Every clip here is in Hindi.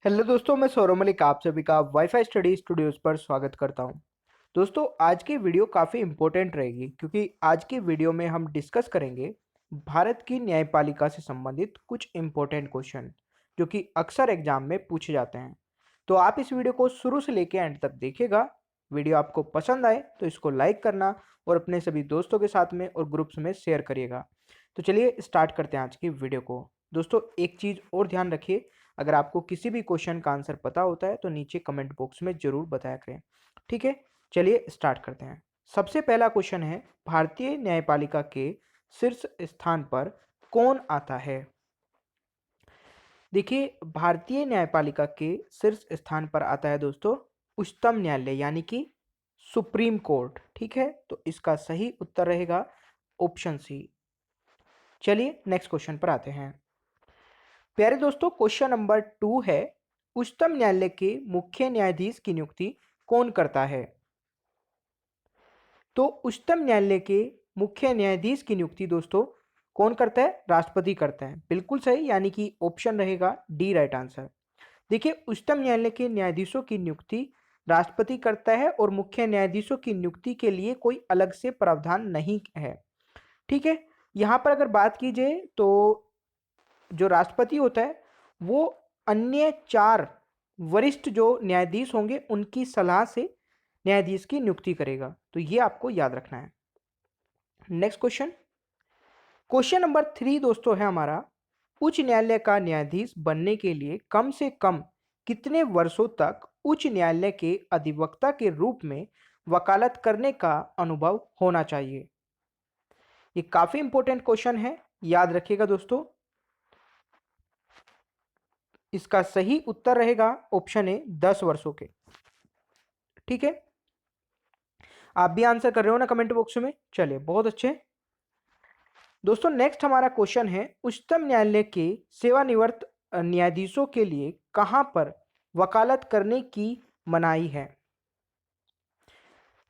हेलो दोस्तों, मैं सौरभ मलिक आप सभी का वाईफाई स्टडी स्टूडियोज पर स्वागत करता हूं। दोस्तों, आज की वीडियो काफ़ी इंपॉर्टेंट रहेगी क्योंकि आज की वीडियो में हम डिस्कस करेंगे भारत की न्यायपालिका से संबंधित कुछ इंपॉर्टेंट क्वेश्चन जो कि अक्सर एग्जाम में पूछे जाते हैं। तो आप इस वीडियो को शुरू से लेकर एंड तक देखिएगा। वीडियो आपको पसंद आए तो इसको लाइक करना और अपने सभी दोस्तों के साथ में और ग्रुप्स में शेयर करिएगा। तो चलिए स्टार्ट करते हैं आज की वीडियो को। दोस्तों, एक चीज़ और ध्यान रखिए, अगर आपको किसी भी क्वेश्चन का आंसर पता होता है तो नीचे कमेंट बॉक्स में जरूर बताया करें। ठीक है, चलिए स्टार्ट करते हैं। सबसे पहला क्वेश्चन है, भारतीय न्यायपालिका के शीर्ष स्थान पर कौन आता है? देखिए, भारतीय न्यायपालिका के शीर्ष स्थान पर आता है दोस्तों उच्चतम न्यायालय यानी कि सुप्रीम कोर्ट। ठीक है, तो इसका सही उत्तर रहेगा ऑप्शन सी। चलिए नेक्स्ट क्वेश्चन पर आते हैं। प्यारे दोस्तों, क्वेश्चन नंबर 2 है, उच्चतम न्यायालय के मुख्य न्यायाधीश की नियुक्ति कौन करता है? तो उच्चतम न्यायालय के मुख्य न्यायाधीश की नियुक्ति दोस्तों कौन करता है? राष्ट्रपति करता है। बिल्कुल सही, यानी कि ऑप्शन रहेगा डी राइट आंसर। देखिए, उच्चतम न्यायालय के न्यायाधीशों की नियुक्ति राष्ट्रपति करता है और मुख्य न्यायाधीशों की नियुक्ति के लिए कोई अलग से प्रावधान नहीं है। ठीक है, यहाँ पर अगर बात की जाए तो जो राष्ट्रपति होता है वो अन्य 4 वरिष्ठ जो न्यायाधीश होंगे उनकी सलाह से न्यायाधीश की नियुक्ति करेगा। तो ये आपको याद रखना है। नेक्स्ट क्वेश्चन, क्वेश्चन नंबर 3 दोस्तों है हमारा, उच्च न्यायालय का न्यायाधीश बनने के लिए कम से कम कितने वर्षों तक उच्च न्यायालय के अधिवक्ता के रूप में वकालत करने का अनुभव होना चाहिए? ये काफी इंपॉर्टेंट क्वेश्चन है, याद रखिएगा दोस्तों। इसका सही उत्तर रहेगा ऑप्शन ए 10 वर्षों के। ठीक है, आप भी आंसर कर रहे हो ना कमेंट बॉक्स में? चलिए, बहुत अच्छे। दोस्तों, नेक्स्ट हमारा क्वेश्चन है, उच्चतम न्यायालय के सेवानिवृत्त न्यायाधीशों के लिए कहां पर वकालत करने की मनाही है?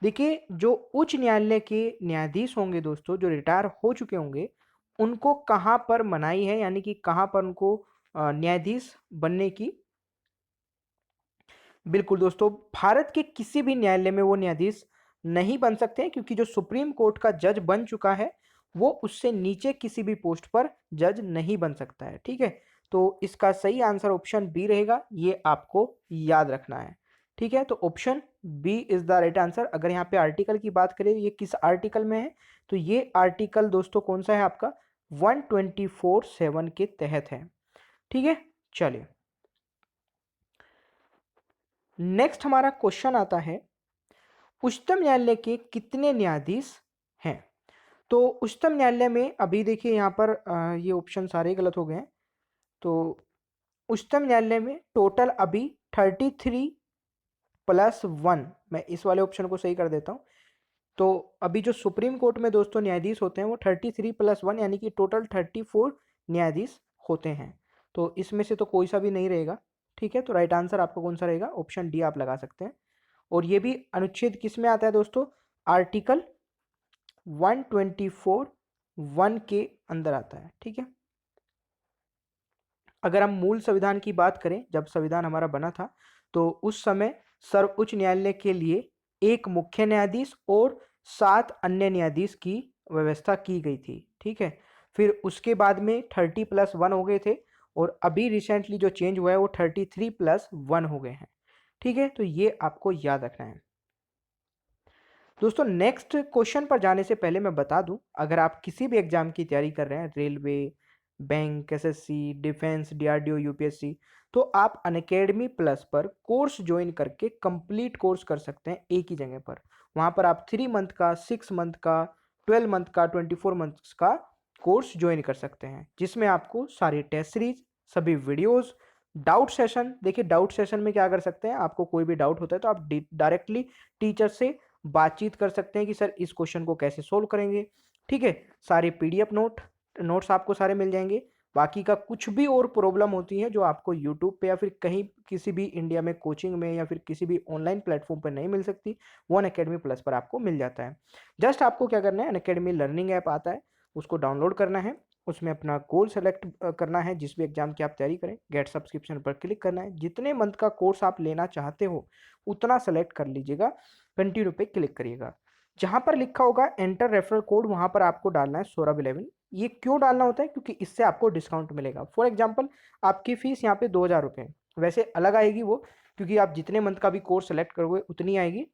देखिए, जो उच्च न्यायालय के न्यायाधीश होंगे दोस्तों, जो रिटायर हो चुके होंगे, उनको कहां पर मनाही है, यानी कि कहां पर उनको न्यायाधीश बनने की? बिल्कुल दोस्तों, भारत के किसी भी न्यायालय में वो न्यायाधीश नहीं बन सकते हैं क्योंकि जो सुप्रीम कोर्ट का जज बन चुका है वो उससे नीचे किसी भी पोस्ट पर जज नहीं बन सकता है। ठीक है, तो इसका सही आंसर ऑप्शन बी रहेगा, ये आपको याद रखना है। ठीक है, तो option B is the right answer. अगर यहाँ पे आर्टिकल की बात करें, ये किस आर्टिकल में है? तो ये आर्टिकल दोस्तों कौन सा है आपका? 124(7) के तहत है। ठीक है, चलिए नेक्स्ट हमारा क्वेश्चन आता है, उच्चतम न्यायालय के कितने न्यायाधीश हैं? तो उच्चतम न्यायालय में अभी देखिए यहाँ पर ये ऑप्शन सारे गलत हो गए हैं। तो उच्चतम न्यायालय में टोटल अभी 33+1, मैं इस वाले ऑप्शन को सही कर देता हूँ। तो अभी जो सुप्रीम कोर्ट में दोस्तों न्यायाधीश होते हैं वो 33+1 यानी कि टोटल 34 न्यायाधीश होते हैं। तो इसमें से तो कोई सा भी नहीं रहेगा। ठीक है, तो राइट आंसर आपका कौन सा रहेगा? ऑप्शन डी आप लगा सकते हैं। और ये भी अनुच्छेद किस में आता है दोस्तों? आर्टिकल 124(1) के अंदर आता है। ठीक है, अगर हम मूल संविधान की बात करें, जब संविधान हमारा बना था तो उस समय सर्वोच्च न्यायालय के लिए एक मुख्य न्यायाधीश और 7 अन्य न्यायाधीश की व्यवस्था की गई थी। ठीक है, फिर उसके बाद में 30+1 हो गए थे और अभी रिसेंटली जो चेंज हुआ है वो 33+1 हो गए हैं। ठीक है, तो ये आपको याद रखना है। दोस्तों, नेक्स्ट क्वेश्चन पर जाने से पहले मैं बता दूं, अगर आप किसी भी एग्जाम की तैयारी कर रहे हैं, railway, bank, SSC, defence, DRDO, UPSC, तो आप अनअकैडमी प्लस पर कोर्स ज्वाइन करके कंप्लीट कोर्स कर सकते हैं एक ही जगह पर। वहां पर आप 3 मंथ का, 6 मंथ का, 12 मंथ का, 24 मंथ्स का कोर्स ज्वाइन कर सकते हैं, जिसमें आपको सारी टेस्ट सीरीज, सभी वीडियोज, डाउट सेशन, देखिए डाउट सेशन में क्या कर सकते हैं, आपको कोई भी डाउट होता है तो आप डायरेक्टली टीचर से बातचीत कर सकते हैं कि सर इस क्वेश्चन को कैसे सोल्व करेंगे। ठीक है, सारे पीडीएफ नोट्स आपको सारे मिल जाएंगे। बाकी का कुछ भी और प्रॉब्लम होती है जो आपको यूट्यूब पे या फिर कहीं किसी भी इंडिया में कोचिंग में या फिर किसी भी ऑनलाइन प्लेटफॉर्म पर नहीं मिल सकती, वो अनअकैडमी प्लस पर आपको मिल जाता है। जस्ट आपको क्या करना है, अनअकैडमी लर्निंग ऐप आता है, उसको डाउनलोड करना है उसमें अपना गोल सेलेक्ट करना है, जिस भी एग्जाम की आप तैयारी करें। गेट सब्सक्रिप्शन पर क्लिक करना है, जितने मंथ का कोर्स आप लेना चाहते हो उतना सेलेक्ट कर लीजिएगा, कंटिन्यू पे क्लिक करिएगा। जहाँ पर लिखा होगा एंटर रेफरल कोड, वहाँ पर आपको डालना है सौरभ11। ये क्यों डालना होता है? क्योंकि इससे आपको डिस्काउंट मिलेगा। फॉर एग्जाम्पल आपकी फीस यहाँ पे 2,000 रुपये, वैसे अलग आएगी वो, क्योंकि आप जितने मंथ का भी कोर्स सेलेक्ट करोगे उतनी आएगी।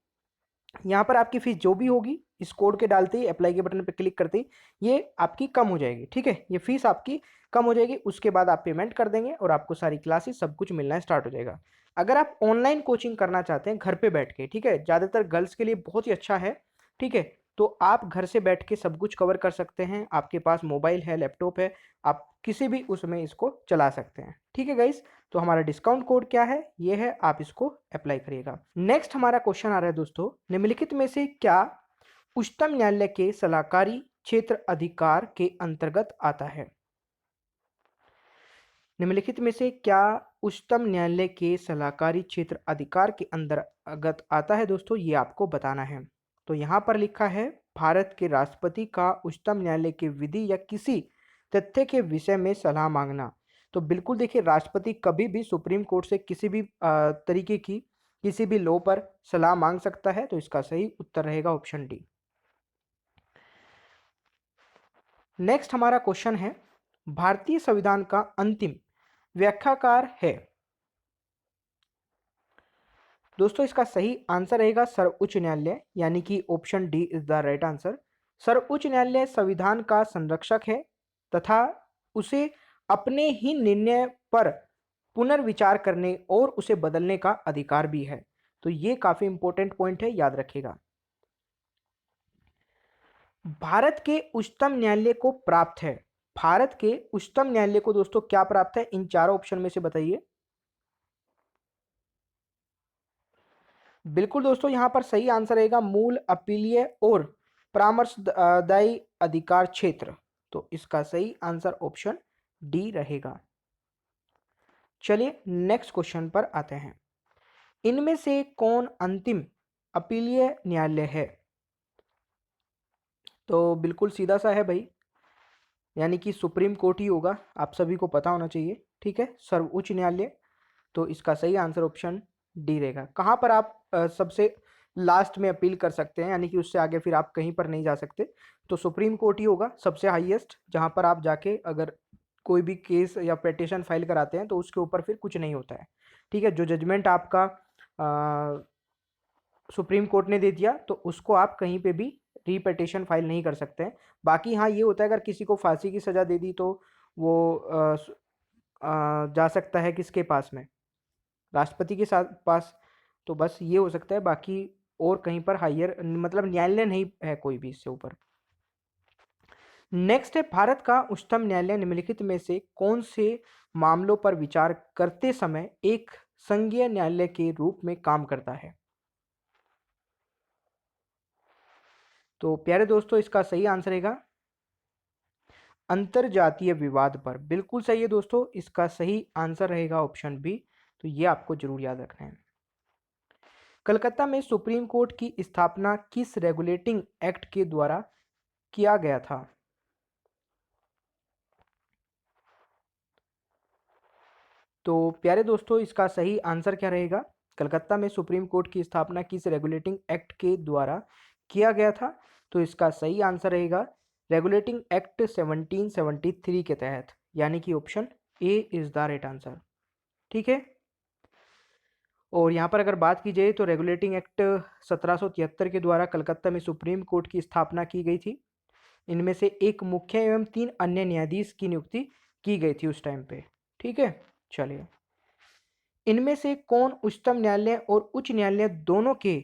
यहाँ पर आपकी फीस जो भी होगी इस कोड के डालते ही, अप्लाई के बटन पर क्लिक करते ही ये आपकी कम हो जाएगी। ठीक है, ये फीस आपकी कम हो जाएगी। उसके बाद आप पेमेंट कर देंगे और आपको सारी क्लासेस सब कुछ मिलना स्टार्ट हो जाएगा। अगर आप ऑनलाइन कोचिंग करना चाहते हैं घर पे बैठ के, ठीक है, ज़्यादातर गर्ल्स के लिए बहुत ही अच्छा है। ठीक है, तो आप घर से बैठ के सब कुछ कवर कर सकते हैं। आपके पास मोबाइल है, लैपटॉप है, आप किसी भी उसमें इसको चला सकते हैं। ठीक है गाइस, तो हमारा डिस्काउंट कोड क्या है? ये है, आप इसको अप्लाई करिएगा। नेक्स्ट हमारा क्वेश्चन आ रहा है दोस्तों, निम्नलिखित में से क्या उच्चतम न्यायालय के सलाहकारी क्षेत्र अधिकार के अंतर्गत आता है? निम्नलिखित में से क्या उच्चतम न्यायालय के सलाहकारी क्षेत्र अधिकार के अंतर्गत आता है दोस्तों? ये आपको बताना है। तो यहाँ पर लिखा है, भारत के राष्ट्रपति का उच्चतम न्यायालय के विधि या किसी तथ्य के विषय में सलाह मांगना। तो बिल्कुल देखिए, राष्ट्रपति कभी भी सुप्रीम कोर्ट से किसी भी तरीके की किसी भी लॉ पर सलाह मांग सकता है। तो इसका सही उत्तर रहेगा ऑप्शन डी। नेक्स्ट हमारा क्वेश्चन है, भारतीय संविधान का अंतिम व्याख्याकार है? दोस्तों इसका सही आंसर रहेगा सर्वोच्च न्यायालय, यानी कि option D is the right answer. सर्वोच्च न्यायालय संविधान का संरक्षक है तथा उसे अपने ही निर्णय पर पुनर्विचार करने और उसे बदलने का अधिकार भी है। तो ये काफी इंपॉर्टेंट पॉइंट है, याद रखिएगा। भारत के उच्चतम न्यायालय को प्राप्त है, भारत के उच्चतम न्यायालय को दोस्तों क्या प्राप्त है? इन चारों ऑप्शन में से बताइए। बिल्कुल दोस्तों, यहां पर सही आंसर रहेगा मूल, अपीलीय और परामर्शदायी अधिकार क्षेत्र। तो इसका सही आंसर ऑप्शन डी रहेगा। चलिए नेक्स्ट क्वेश्चन पर आते हैं, इनमें से कौन अंतिम अपीलीय न्यायालय है? तो बिल्कुल सीधा सा है भाई, यानी कि सुप्रीम कोर्ट ही होगा, आप सभी को पता होना चाहिए। ठीक है, सर्वोच्च न्यायालय। तो इसका सही आंसर ऑप्शन डी रहेगा। कहाँ पर आप सबसे लास्ट में अपील कर सकते हैं, यानी कि उससे आगे फिर आप कहीं पर नहीं जा सकते? तो सुप्रीम कोर्ट ही होगा सबसे हाईएस्ट, जहाँ पर आप जाके अगर कोई भी केस या पिटीशन फाइल कराते हैं तो उसके ऊपर फिर कुछ नहीं होता है। ठीक है, जो जजमेंट आपका सुप्रीम कोर्ट ने दे दिया तो उसको आप कहीं पे भी रीपिटीशन फाइल नहीं कर सकते हैं। बाकी हाँ ये होता है, अगर किसी को फांसी की सज़ा दे दी तो वो जा सकता है किसके पास में? राष्ट्रपति के साथ पास। तो बस ये हो सकता है, बाकी और कहीं पर हायर मतलब न्यायालय नहीं है कोई भी इससे ऊपर। नेक्स्ट है, भारत का उच्चतम न्यायालय निम्नलिखित में से कौन से मामलों पर विचार करते समय एक संघीय न्यायालय के रूप में काम करता है? तो प्यारे दोस्तों इसका सही आंसर रहेगा अंतरजातीय विवाद पर। बिल्कुल सही है दोस्तों, इसका सही आंसर रहेगा ऑप्शन बी। तो ये आपको जरूर याद रखना है। कलकत्ता में सुप्रीम कोर्ट की स्थापना किस रेगुलेटिंग एक्ट के द्वारा किया गया था? तो प्यारे दोस्तों इसका सही आंसर क्या रहेगा? कलकत्ता में सुप्रीम कोर्ट की स्थापना किस रेगुलेटिंग एक्ट के द्वारा किया गया था? तो इसका सही आंसर रहेगा रेगुलेटिंग एक्ट 1773 के तहत, यानी कि option A is the right answer. ठीक है, और यहाँ पर अगर बात की जाए तो रेगुलेटिंग एक्ट 1773 के द्वारा कलकत्ता में सुप्रीम कोर्ट की स्थापना की गई थी। इनमें से एक मुख्य एवं 3 अन्य न्यायाधीश की नियुक्ति की गई थी उस टाइम पे। ठीक है, चलिए, इनमें से कौन उच्चतम न्यायालय और उच्च न्यायालय दोनों के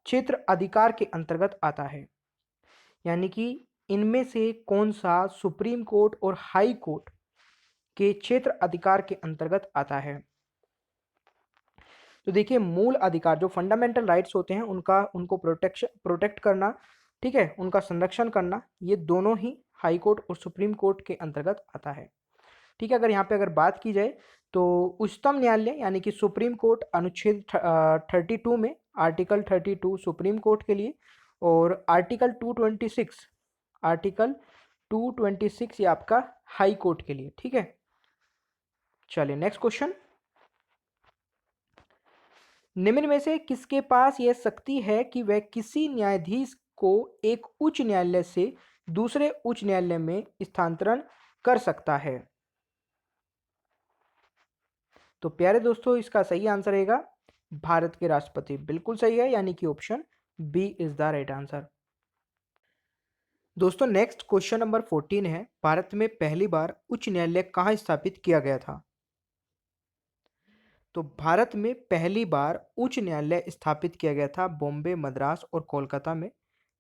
क्षेत्र अधिकार के अंतर्गत आता है? यानी कि इनमें से कौन सा सुप्रीम कोर्ट और हाई कोर्ट के क्षेत्र अधिकार के अंतर्गत आता है? तो देखिए, मूल अधिकार जो फंडामेंटल राइट्स होते हैं उनको प्रोटेक्ट करना, ठीक है, उनका संरक्षण करना, ये दोनों ही हाई कोर्ट और सुप्रीम कोर्ट के अंतर्गत आता है। ठीक है, अगर यहाँ पे अगर बात की जाए तो उच्चतम न्यायालय यानी कि सुप्रीम कोर्ट अनुच्छेद 32 में, आर्टिकल 32 सुप्रीम कोर्ट के लिए, और आर्टिकल 226 226 ये आपका हाई कोर्ट के लिए, ठीक है। चलिए नेक्स्ट क्वेश्चन, निम्न में से किसके पास यह शक्ति है कि वह किसी न्यायाधीश को एक उच्च न्यायालय से दूसरे उच्च न्यायालय में स्थानांतरण कर सकता है? तो प्यारे दोस्तों इसका सही आंसर रहेगा भारत के राष्ट्रपति। बिल्कुल सही है, यानी कि option B is the right answer. दोस्तों नेक्स्ट क्वेश्चन नंबर 14 है, भारत में पहली बार उच्च न्यायालय कहाँ स्थापित किया गया था? तो भारत में पहली बार उच्च न्यायालय स्थापित किया गया था बॉम्बे, मद्रास और कोलकाता में।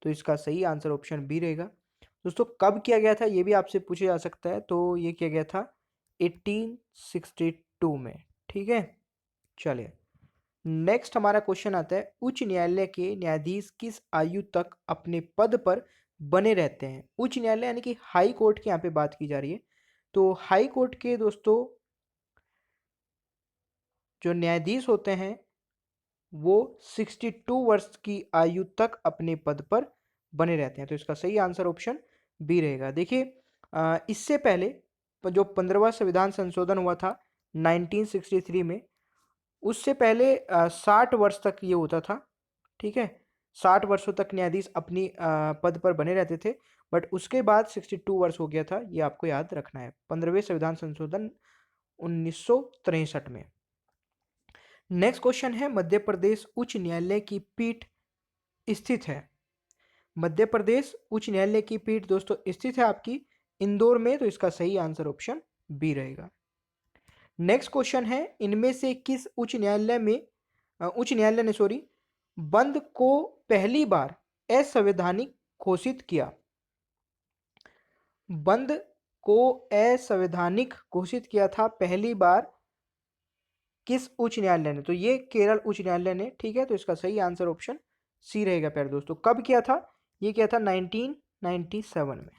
तो इसका सही आंसर ऑप्शन बी रहेगा। दोस्तों कब किया गया था ये भी आपसे पूछा जा सकता है, तो ये किया गया था 1862 में, ठीक है। चलिए नेक्स्ट हमारा क्वेश्चन आता है, उच्च न्यायालय के न्यायाधीश किस आयु तक अपने पद पर बने रहते हैं? उच्च न्यायालय यानी कि हाई कोर्ट की यहाँ पे बात की जा रही है। तो हाई कोर्ट के दोस्तों जो न्यायाधीश होते हैं वो 62 वर्ष की आयु तक अपने पद पर बने रहते हैं। तो इसका सही आंसर ऑप्शन बी रहेगा। देखिए इससे पहले जो 15वां संविधान संशोधन हुआ था 1963 में, उससे पहले 60 वर्ष तक ये होता था, ठीक है। 60 वर्षों तक न्यायाधीश अपनी पद पर बने रहते थे, बट उसके बाद 62 वर्ष हो गया था, ये आपको याद रखना है। 15वें संविधान संशोधन 1963 में। नेक्स्ट क्वेश्चन है, मध्य प्रदेश उच्च न्यायालय की पीठ स्थित है? मध्य प्रदेश उच्च न्यायालय की पीठ दोस्तों स्थित है आपकी इंदौर में। तो इसका सही आंसर ऑप्शन बी रहेगा। नेक्स्ट क्वेश्चन है, इनमें से किस उच्च न्यायालय ने बंद को पहली बार असंवैधानिक घोषित किया? बंद को असंवैधानिक घोषित किया था पहली बार किस उच्च न्यायालय ने? तो ये केरल उच्च न्यायालय ने, ठीक है। तो इसका सही आंसर ऑप्शन सी रहेगा प्यारे दोस्तों। कब किया था? ये किया था 1997 में,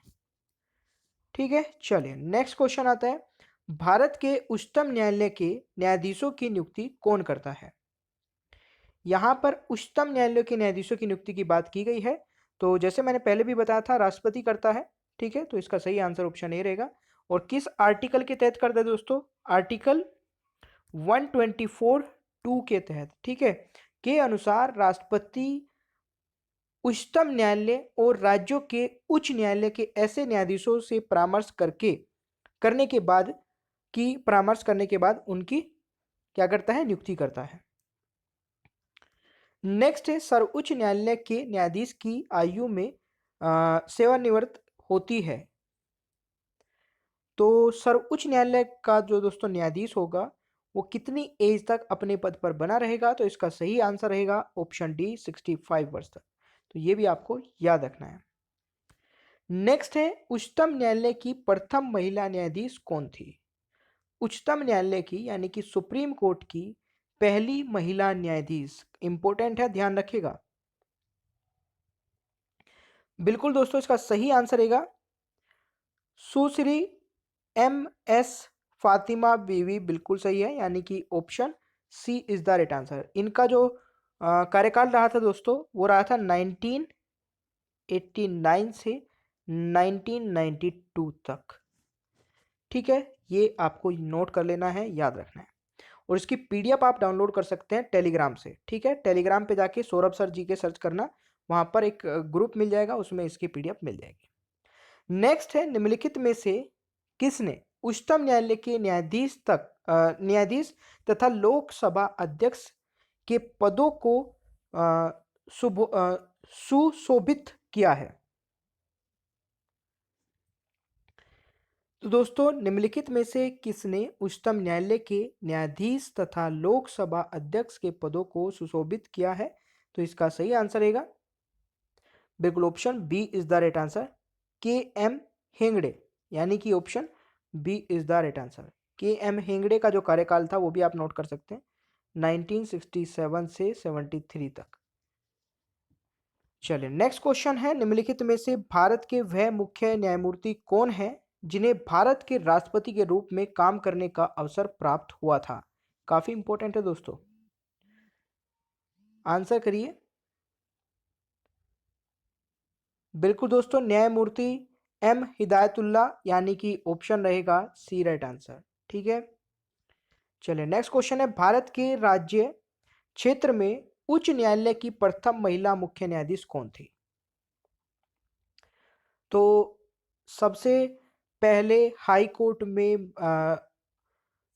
ठीक है। चलिए नेक्स्ट क्वेश्चन आता है, भारत के उच्चतम न्यायालय के न्यायाधीशों की नियुक्ति कौन करता है? यहाँ पर उच्चतम न्यायालय के न्यायाधीशों की नियुक्ति की बात की गई है। तो जैसे मैंने पहले भी बताया था राष्ट्रपति करता है, ठीक है। तो इसका सही आंसर ऑप्शन ए रहेगा। और किस आर्टिकल के तहत करता है दोस्तों? आर्टिकल 124(2) के तहत, ठीक है, के अनुसार राष्ट्रपति उच्चतम न्यायालय और राज्यों के उच्च न्यायालय के ऐसे न्यायाधीशों से परामर्श करने के बाद उनकी क्या करता है? नियुक्ति करता है। नेक्स्ट है, सर्वोच्च न्यायालय के न्यायाधीश की आयु में सेवानिवृत्त होती है। तो सर्वोच्च न्यायालय का जो दोस्तों न्यायाधीश होगा वो कितनी एज तक अपने पद पर बना रहेगा? तो इसका सही आंसर रहेगा ऑप्शन डी 65 वर्ष तक। तो ये भी आपको याद रखना है। नेक्स्ट है, उच्चतम न्यायालय की प्रथम महिला न्यायाधीश कौन थी? उच्चतम न्यायालय की यानी कि सुप्रीम कोर्ट की पहली महिला न्यायाधीश, इंपॉर्टेंट है, ध्यान रखिएगा। बिल्कुल दोस्तों इसका सही आंसर रहेगा सुश्री एम एस फातिमा बीवी। बिल्कुल सही है, यानी कि option C is the right answer. इनका जो कार्यकाल रहा था दोस्तों वो रहा था 1989 से 1992 तक, ठीक है। ये आपको नोट कर लेना है, याद रखना है। और इसकी पीडीएफ आप डाउनलोड कर सकते हैं टेलीग्राम से, ठीक है। टेलीग्राम पे जाके सौरभ सर जी के सर्च करना, वहां पर एक ग्रुप मिल जाएगा, उसमें इसकी पीडीएफ मिल जाएगी। नेक्स्ट है, निम्नलिखित में से किसने उच्चतम न्यायालय के न्यायाधीश तथा लोकसभा अध्यक्ष के पदों को सुशोभित किया है? तो दोस्तों निम्नलिखित में से किसने उच्चतम न्यायालय के न्यायाधीश तथा लोकसभा अध्यक्ष के पदों को सुशोभित किया है? तो इसका सही आंसर रहेगा बिल्कुल option B is the right answer, K M Hegde, यानी कि option B is the right answer. K M Hegde का जो कार्यकाल था वो भी आप नोट कर सकते हैं 1967 से 73 तक। चलिए नेक्स्ट क्वेश्चन है, निम्नलिखित में से भारत के वह मुख्य न्यायमूर्ति कौन है जिन्हें भारत के राष्ट्रपति के रूप में काम करने का अवसर प्राप्त हुआ था? काफी इंपॉर्टेंट है दोस्तों, आंसर करिए। बिल्कुल दोस्तों, न्यायमूर्ति एम हिदायतुल्लाह, यानी कि ऑप्शन रहेगा सी राइट आंसर। ठीक है, चलिए नेक्स्ट क्वेश्चन है, भारत के राज्य क्षेत्र में उच्च न्यायालय की प्रथम महिला मुख्य न्यायाधीश कौन थी? तो सबसे पहले हाई कोर्ट में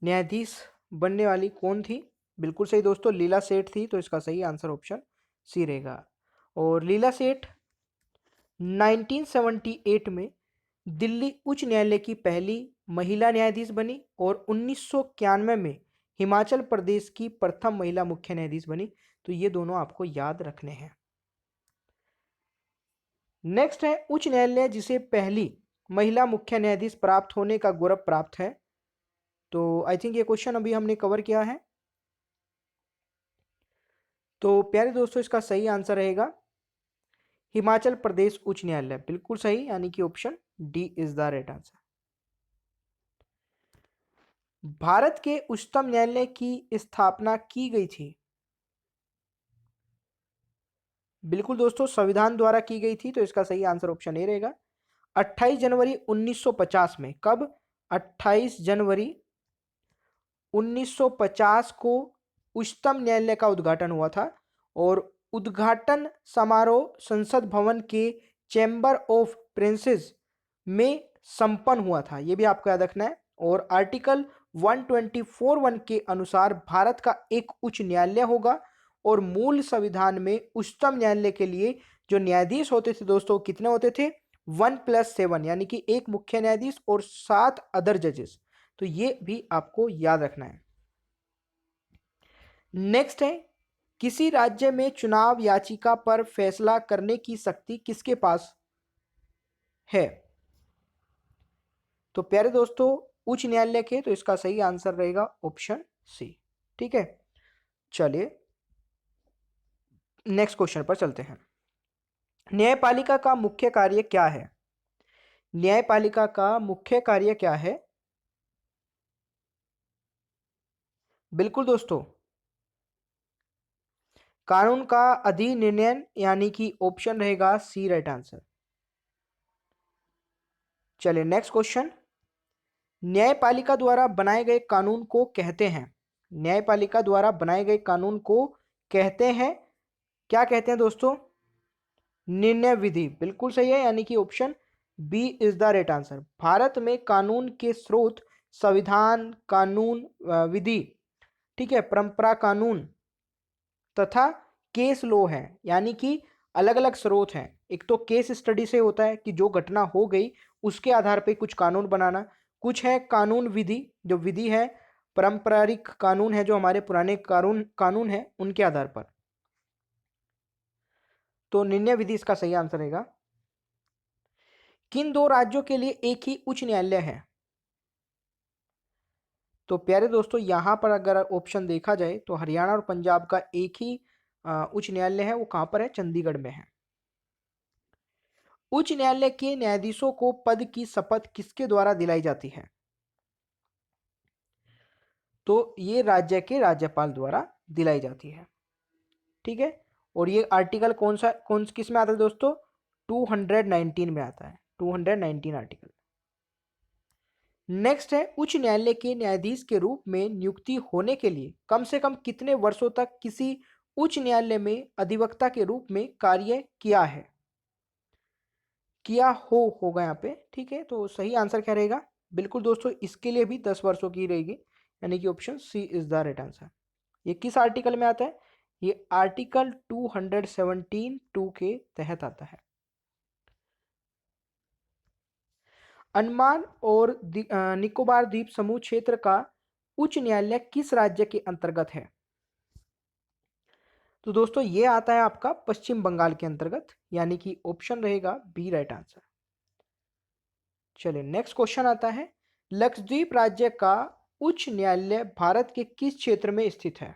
न्यायाधीश बनने वाली कौन थी? बिल्कुल सही दोस्तों, लीला सेठ थी। तो इसका सही आंसर ऑप्शन सी रहेगा। और लीला सेठ 1978 में दिल्ली उच्च न्यायालय की पहली महिला न्यायाधीश बनी और 1991 में हिमाचल प्रदेश की प्रथम महिला मुख्य न्यायाधीश बनी। तो ये दोनों आपको याद रखने हैं। नेक्स्ट है, उच्च न्यायालय जिसे पहली महिला मुख्य न्यायाधीश प्राप्त होने का गौरव प्राप्त है। तो आई थिंक ये क्वेश्चन अभी हमने कवर किया है। तो प्यारे दोस्तों, इसका सही आंसर रहेगा हिमाचल प्रदेश उच्च न्यायालय। बिल्कुल सही, यानी कि option D is the right answer. Bharat के उच्चतम न्यायालय की स्थापना की गई थी? बिल्कुल दोस्तों, संविधान द्वारा की गई थी। तो इसका सही आंसर ऑप्शन ए रहेगा 28 जनवरी 1950 में। कब? 28 जनवरी 1950 को उच्चतम न्यायालय का उद्घाटन हुआ था और उद्घाटन समारोह संसद भवन के चैम्बर ऑफ प्रिंसेस में संपन्न हुआ था। यह भी आपको याद रखना है। और आर्टिकल 124(1) के अनुसार भारत का एक उच्च न्यायालय होगा और मूल संविधान में उच्चतम न्यायालय के लिए जो न्यायाधीश होते थे दोस्तों, कितने होते थे? 1+7, यानी कि एक मुख्य न्यायाधीश और 7 अदर जजेस। तो ये भी आपको याद रखना है। नेक्स्ट है, किसी राज्य में चुनाव याचिका पर फैसला करने की शक्ति किसके पास है? तो प्यारे दोस्तों, उच्च न्यायालय के। तो इसका सही आंसर रहेगा ऑप्शन सी। ठीक है, चलिए नेक्स्ट क्वेश्चन पर चलते हैं। न्यायपालिका का मुख्य कार्य क्या है? न्यायपालिका का मुख्य कार्य क्या है? बिल्कुल दोस्तों, कानून का अधिनियमन, यानी कि ऑप्शन रहेगा सी राइट आंसर। चलिए नेक्स्ट क्वेश्चन, न्यायपालिका द्वारा बनाए गए कानून को कहते हैं? न्यायपालिका द्वारा बनाए गए कानून को कहते हैं, क्या कहते हैं दोस्तों? निर्णय विधि। बिल्कुल सही है, यानी कि option B is the right answer. भारत में कानून के स्रोत संविधान, कानून विधि, ठीक है, परंपरा कानून तथा केस लॉ है। यानी कि अलग अलग स्रोत हैं। एक तो केस स्टडी से होता है कि जो घटना हो गई उसके आधार पे कुछ कानून बनाना। कुछ है कानून विधि, जो विधि है, पारंपरिक कानून है, जो हमारे पुराने कानून है उनके आधार पर। तो निर्णय विधि इसका सही आंसर रहेगा। किन दो राज्यों के लिए एक ही उच्च न्यायालय है? तो प्यारे दोस्तों, यहां पर अगर ऑप्शन देखा जाए तो हरियाणा और पंजाब का एक ही उच्च न्यायालय है। वो कहां पर है? चंडीगढ़ में है। उच्च न्यायालय के न्यायाधीशों को पद की शपथ किसके द्वारा दिलाई जाती है? तो ये राज्य के राज्यपाल द्वारा दिलाई जाती है। ठीक है, और ये आर्टिकल कौन किस में आता है दोस्तों? 219 में आता है। 219 आर्टिकल। नेक्स्ट है, उच्च न्यायालय के न्यायाधीश के रूप में नियुक्ति होने के लिए कम से कम कितने वर्षों तक किसी उच्च न्यायालय में अधिवक्ता के रूप में कार्य किया है? किया होगा यहाँ पे। ठीक है, तो सही आंसर क्या रहेगा? बिल्कुल दोस्तों, इसके लिए भी 10 वर्षों की रहेगी, यानी कि option C is the right answer. ये किस आर्टिकल में आता है? ये आर्टिकल 217(2) के तहत आता है। अंडमान और निकोबार द्वीप समूह क्षेत्र का उच्च न्यायालय किस राज्य के अंतर्गत है? तो दोस्तों, ये आता है आपका पश्चिम बंगाल के अंतर्गत, यानी कि ऑप्शन रहेगा बी राइट आंसर। चलिए नेक्स्ट क्वेश्चन आता है, लक्षद्वीप राज्य का उच्च न्यायालय भारत के किस क्षेत्र में स्थित है?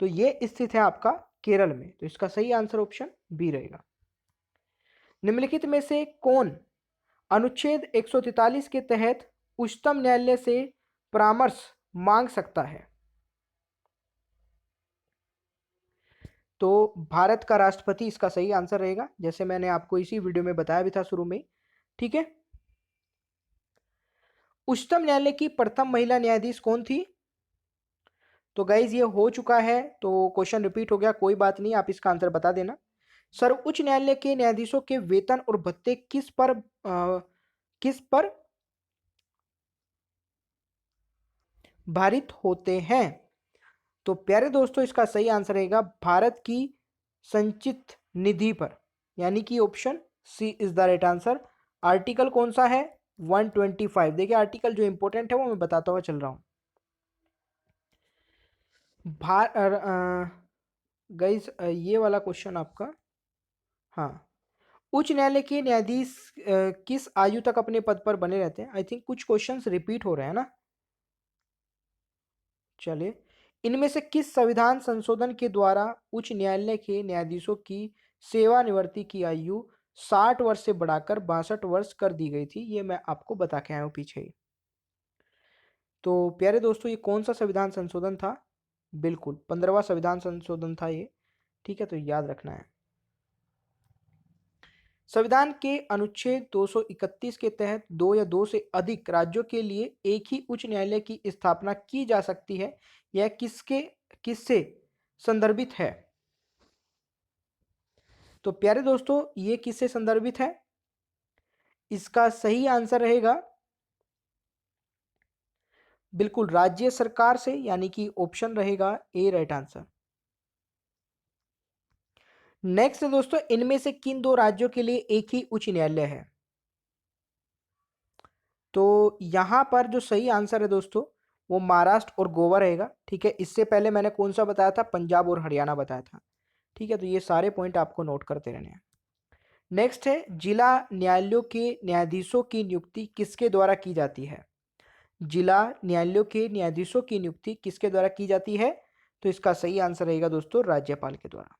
तो ये स्थित है आपका केरल में। तो इसका सही आंसर ऑप्शन बी रहेगा। निम्नलिखित में से कौन अनुच्छेद 143 के तहत उच्चतम न्यायालय से परामर्श मांग सकता है? तो भारत का राष्ट्रपति इसका सही आंसर रहेगा, जैसे मैंने आपको इसी वीडियो में बताया भी था शुरू में। ठीक है, उच्चतम न्यायालय की प्रथम महिला न्यायाधीश कौन थी? तो गाइज ये हो चुका है, तो क्वेश्चन रिपीट हो गया, कोई बात नहीं, आप इसका आंसर बता देना। सर्वोच्च न्यायालय के न्यायाधीशों के वेतन और भत्ते किस पर भारित होते हैं? तो प्यारे दोस्तों, इसका सही आंसर रहेगा भारत की संचित निधि पर, यानी कि option C is the right answer. Article कौन सा है? 125। देखिए आर्टिकल जो इंपॉर्टेंट है वो मैं बताता हुआ चल रहा हूं। गाइस ये वाला क्वेश्चन आपका, हाँ, उच्च न्यायालय के न्यायाधीश किस आयु तक अपने पद पर बने रहते हैं? आई थिंक कुछ क्वेश्चंस रिपीट हो रहे हैं ना। चलिए, इनमें से किस संविधान संशोधन के द्वारा उच्च न्यायालय के न्यायाधीशों की सेवानिवृत्ति की आयु 60 वर्ष से बढ़ाकर 62 वर्ष कर दी गई थी? ये मैं आपको बता के आया हूँ पीछे ही। तो प्यारे दोस्तों, ये कौन सा संविधान संशोधन था? बिल्कुल 15वां संविधान संशोधन था ये। ठीक है, तो याद रखना है। संविधान के अनुच्छेद 231 के तहत 2 या 2 से अधिक राज्यों के लिए एक ही उच्च न्यायालय की स्थापना की जा सकती है। यह किससे संदर्भित है? तो प्यारे दोस्तों, ये किससे संदर्भित है? इसका सही आंसर रहेगा बिल्कुल राज्य सरकार से, यानी कि ऑप्शन रहेगा ए राइट आंसर। नेक्स्ट दोस्तों, इनमें से किन दो राज्यों के लिए एक ही उच्च न्यायालय है? तो यहां पर जो सही आंसर है दोस्तों, वो महाराष्ट्र और गोवा रहेगा। ठीक है, इससे पहले मैंने कौन सा बताया था? पंजाब और हरियाणा बताया था। ठीक है, तो ये सारे पॉइंट आपको नोट करते रहने हैं। नेक्स्ट है, जिला न्यायालयों के न्यायाधीशों की नियुक्ति किसके द्वारा की जाती है? जिला न्यायालयों के न्यायाधीशों की नियुक्ति किसके द्वारा की जाती है? तो इसका सही आंसर रहेगा दोस्तों राज्यपाल के द्वारा।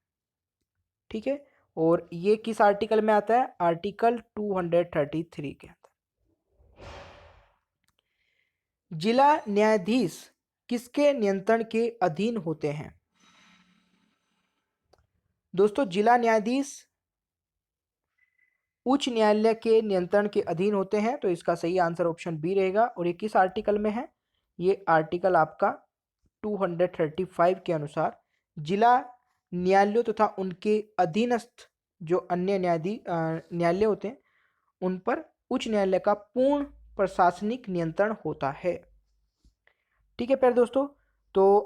ठीक है, और ये किस आर्टिकल में आता है? आर्टिकल 233 के अंदर। जिला न्यायाधीश किसके नियंत्रण के अधीन होते हैं? दोस्तों, जिला न्यायाधीश उच्च न्यायालय के नियंत्रण के अधीन होते हैं, तो इसका सही आंसर ऑप्शन बी रहेगा। और ये किस आर्टिकल में है? ये आर्टिकल आपका 235 के अनुसार जिला न्यायालयों तथा उनके अधीनस्थ जो अन्य न्यायालय होते हैं उन पर उच्च न्यायालय का पूर्ण प्रशासनिक नियंत्रण होता है। ठीक है प्यारे दोस्तों, तो